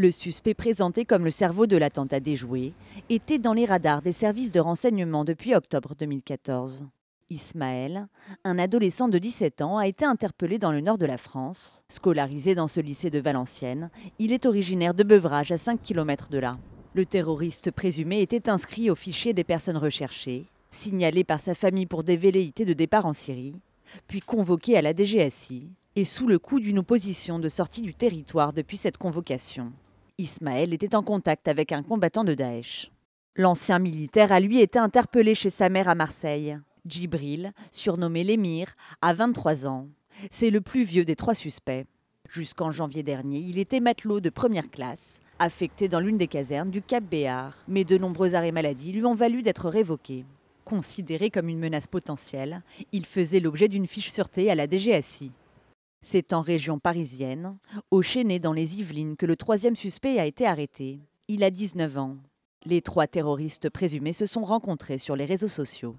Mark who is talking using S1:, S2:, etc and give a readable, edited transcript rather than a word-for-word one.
S1: Le suspect, présenté comme le cerveau de l'attentat déjoué, était dans les radars des services de renseignement depuis octobre 2014. Ismaël, un adolescent de 17 ans, a été interpellé dans le nord de la France. Scolarisé dans ce lycée de Valenciennes, il est originaire de Beuvrages, à 5 km de là. Le terroriste présumé était inscrit au fichier des personnes recherchées, signalé par sa famille pour des velléités de départ en Syrie, puis convoqué à la DGSI, et sous le coup d'une opposition de sortie du territoire depuis cette convocation. Ismaël était en contact avec un combattant de Daesh. L'ancien militaire a lui été interpellé chez sa mère à Marseille. Djibril, surnommé l'Émir, a 23 ans. C'est le plus vieux des 3 suspects. Jusqu'en janvier dernier, il était matelot de première classe, affecté dans l'une des casernes du Cap Béar. Mais de nombreux arrêts maladie lui ont valu d'être révoqué. Considéré comme une menace potentielle, il faisait l'objet d'une fiche sûreté à la DGSI. C'est en région parisienne, au Chesnay dans les Yvelines, que le 3e suspect a été arrêté. Il a 19 ans. Les 3 terroristes présumés se sont rencontrés sur les réseaux sociaux.